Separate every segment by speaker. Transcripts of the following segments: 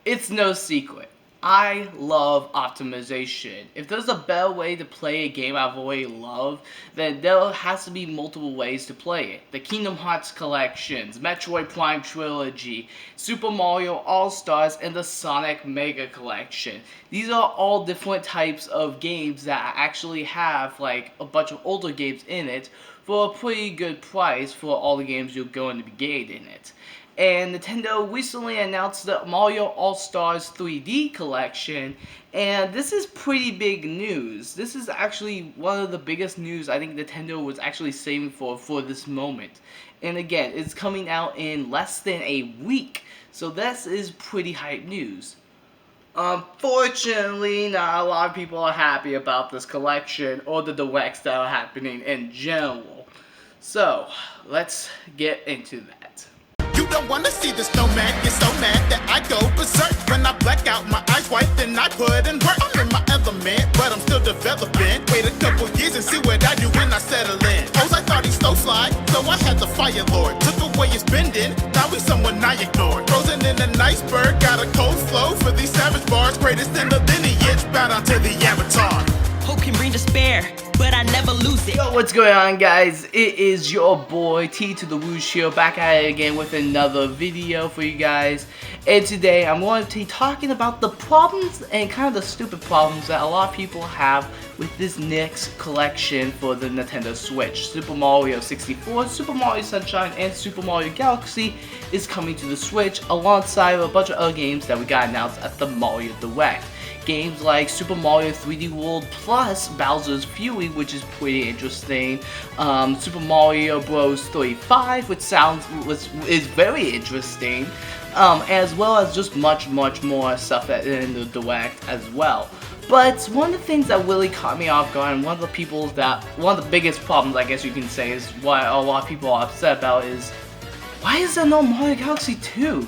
Speaker 1: It's no secret. I love optimization. If there's a better way to play a game I've already loved, then there has to be multiple ways to play it. The Kingdom Hearts collections, Metroid Prime Trilogy, Super Mario All-Stars, and the Sonic Mega Collection. These are all different types of games that actually have like a bunch of older games in it for a pretty good price for all the games you're going to be getting in it. And Nintendo recently announced the Mario All-Stars 3D collection, and this is pretty big news. This is actually one of the biggest news I think Nintendo was actually saving for this moment. And again, it's coming out in less than a week, so this is pretty hype news. Unfortunately, not a lot of people are happy about this collection or the directs that are happening in general. So, let's get into that.
Speaker 2: You don't wanna see the snowman, get so mad that I go berserk. When I black out, my eyes white, then I put in work. I'm in my element, but I'm still developing. Wait a couple years and see what I do when I settle in. Hoes, I thought he slow slide, so I had the Fire Lord. Took away his bending, now he's someone I ignored. Frozen in an iceberg, got a cold flow for these savage bars. Greatest in the lineage, bow down to the avatar.
Speaker 3: Hope can bring despair, but I never lose it.
Speaker 1: Yo, what's going on, guys? It is your boy T to the Woosh here, back at it again with another video for you guys. And today I'm going to be talking about the problems and kind of the stupid problems that a lot of people have with this next collection for the Nintendo Switch. Super Mario 64, Super Mario Sunshine, and Super Mario Galaxy is coming to the Switch alongside a bunch of other games that we got announced at the Mario Direct. Games like Super Mario 3D World plus Bowser's Fury, which is pretty interesting. Super Mario Bros. 35, which is very interesting. As well as just much more stuff in the Direct as well. But one of the things that really caught me off guard, and one of the biggest problems I guess you can say is what a lot of people are upset about is, why is there no Mario Galaxy 2?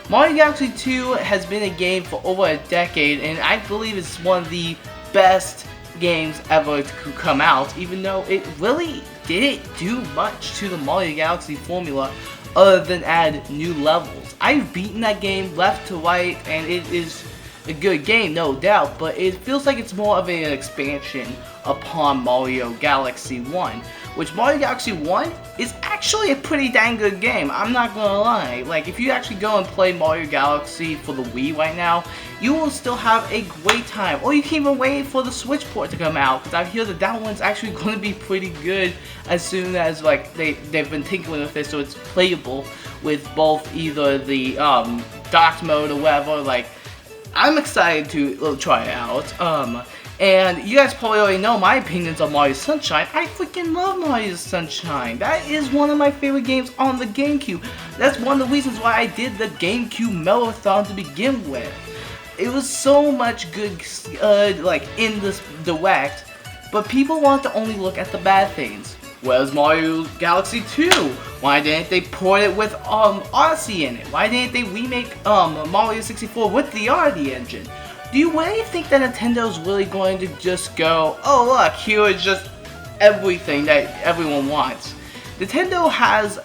Speaker 1: Mario Galaxy 2 has been a game for over a decade, and I believe it's one of the best games ever to come out, even though it really didn't do much to the Mario Galaxy formula other than add new levels. I've beaten that game left to right, and it is a good game, no doubt, but it feels like it's more of an expansion upon Mario Galaxy 1. Which Mario Galaxy 1 is actually a pretty dang good game, I'm not gonna lie. Like, if you actually go and play Mario Galaxy for the Wii right now, you will still have a great time. Or you can even wait for the Switch port to come out, because I hear that one's actually going to be pretty good as soon as, like, they've been tinkering with it so it's playable with both either the docked mode or whatever. Like, I'm excited to try it out. And you guys probably already know my opinions on Mario Sunshine. I freaking love Mario Sunshine. That is one of my favorite games on the GameCube. That's one of the reasons why I did the GameCube Marathon to begin with. It was so much good, like, in this Direct, but people want to only look at the bad things. Where's Mario Galaxy 2? Why didn't they port it with Odyssey in it? Why didn't they remake Mario 64 with the Odyssey engine? Do you really think that Nintendo's really going to just go, oh look, here is just everything that everyone wants? Nintendo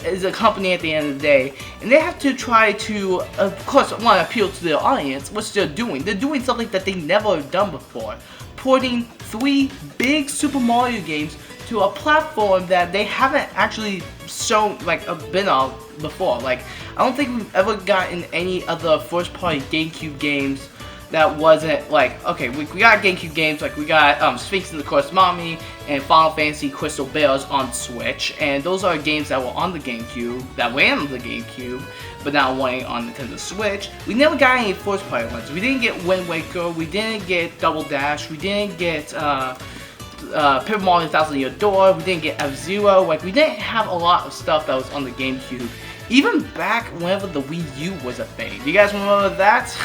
Speaker 1: is a company at the end of the day, and they have to try to, of course, want to appeal to their audience, which they're doing. They're doing something that they never have done before. Porting 3 big Super Mario games to a platform that they haven't actually shown, like, been on before. Like, I don't think we've ever gotten any other first-party GameCube games that wasn't like, okay, we got GameCube games, like we got Sphinx and the Cursed Mommy and Final Fantasy Crystal Bears on Switch, and those are games that were on the GameCube, that ran on the GameCube, but now running on Nintendo Switch. We never got any first party ones. We didn't get Wind Waker, we didn't get Double Dash, we didn't get Paper Mario Thousand Year Door, we didn't get F-Zero. Like, we didn't have a lot of stuff that was on the GameCube, even back whenever the Wii U was a thing. Do you guys remember that?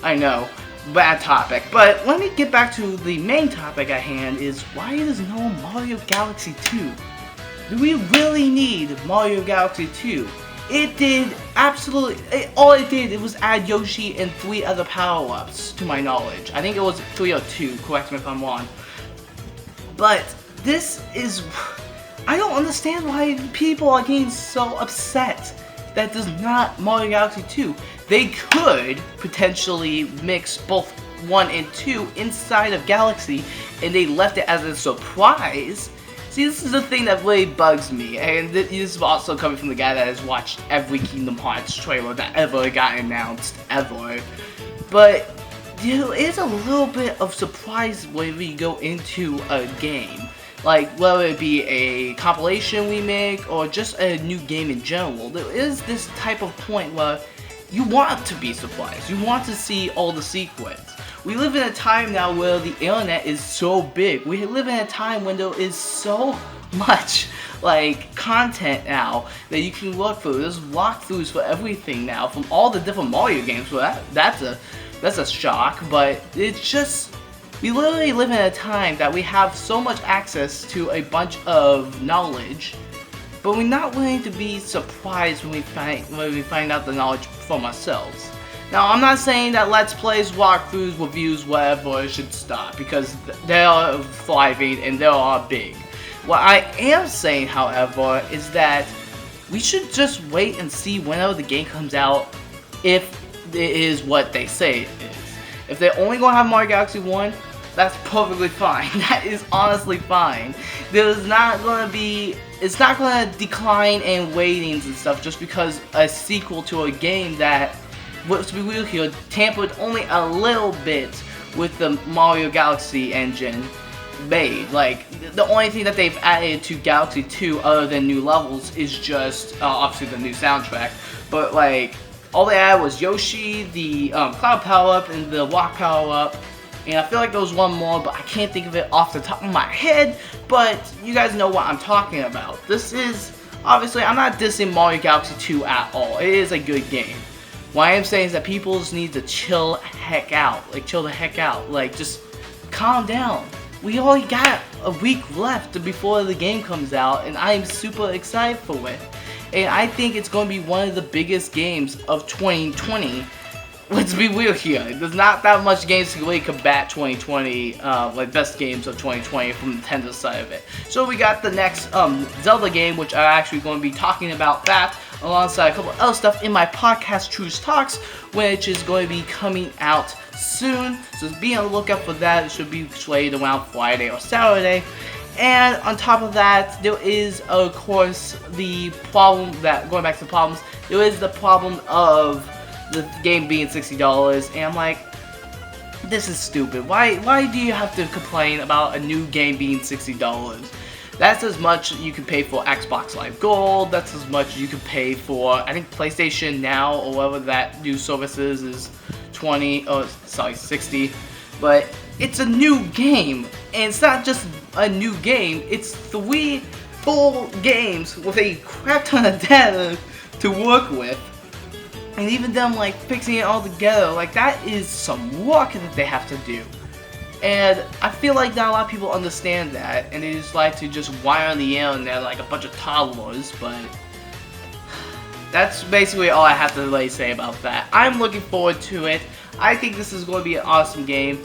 Speaker 1: I know, bad topic, but let me get back to the main topic at hand, is why there's no Mario Galaxy 2? Do we really need Mario Galaxy 2? It did absolutely, all it did, it was add Yoshi and 3 other power-ups, to my knowledge. I think it was 3 or 2, correct me if I'm wrong. But this is, I don't understand why people are getting so upset. that does not Mario Galaxy 2. They could potentially mix both 1 and 2 inside of Galaxy, and they left it as a surprise. See, this is the thing that really bugs me, and this is also coming from the guy that has watched every Kingdom Hearts trailer that ever got announced, ever. But there is a little bit of surprise whenever you go into a game. Like, whether it be a compilation we make, or just a new game in general, there is this type of point where you want to be surprised. You want to see all the sequence. We live in a time now where the internet is so big. We live in a time when there is so much like content now that you can look through. There's walkthroughs for everything now from all the different Mario games. Well, that's a shock, but it's just, we literally live in a time that we have so much access to a bunch of knowledge, but we're not willing to be surprised when we find out the knowledge from ourselves. Now, I'm not saying that Let's Plays, walkthroughs, reviews, whatever should stop, because they are thriving and they are big. What I am saying, however, is that we should just wait and see whenever the game comes out if it is what they say it is. If they're only going to have Mario Galaxy 1, that's perfectly fine. That is honestly fine. There's not going to be, it's not going to decline in ratings and stuff just because a sequel to a game that, let's be real here, tampered only a little bit with the Mario Galaxy engine made. Like, the only thing that they've added to Galaxy 2 other than new levels is just, obviously the new soundtrack, but like, all they added was Yoshi, the Cloud power-up, and the Walk power-up, and I feel like there was one more, but I can't think of it off the top of my head, but you guys know what I'm talking about. This is, obviously, I'm not dissing Mario Galaxy 2 at all. It is a good game. What I am saying is that people just need to chill the heck out. Like, chill the heck out. Like, just calm down. We only got a week left before the game comes out, and I am super excited for it. And I think it's going to be one of the biggest games of 2020. Let's be real here. There's not that much games to really combat 2020, like best games of 2020 from Nintendo's side of it. So we got the next Zelda game, which I'm actually going to be talking about that alongside a couple other stuff in my podcast, Truce Talks, which is going to be coming out soon. So be on the lookout for that. It should be slated around Friday or Saturday. And on top of that, there is, of course, the problem that, going back to the problems, there is the problem of the game being $60, and I'm like, this is stupid. Why do you have to complain about a new game being $60? That's as much you can pay for Xbox Live Gold, that's as much you can pay for, I think, PlayStation Now, or whatever that new service is 60, but it's a new game, and it's not just a new game, it's 3 full games with a crap ton of data to work with. And even them, like, fixing it all together, like, that is some work that they have to do. And I feel like not a lot of people understand that, and they just like to just wire on the internet like a bunch of toddlers, but that's basically all I have to really say about that. I'm looking forward to it. I think this is going to be an awesome game.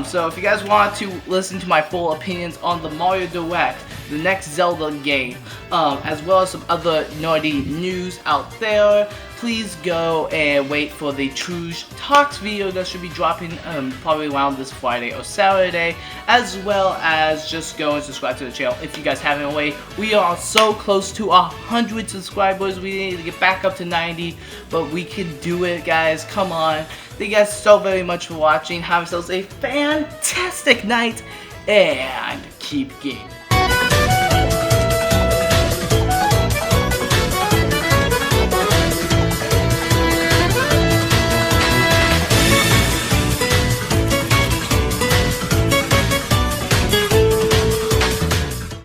Speaker 1: So if you guys want to listen to my full opinions on the Mario Direct, the next Zelda game, as well as some other nerdy news out there, please go and wait for the Truce Talks video that should be dropping probably around this Friday or Saturday, as well as just go and subscribe to the channel if you guys haven't already. We are so close to 100 subscribers. We need to get back up to 90, but we can do it, guys. Come on. Thank you guys so very much for watching. Have yourselves a fantastic night, and keep gaming.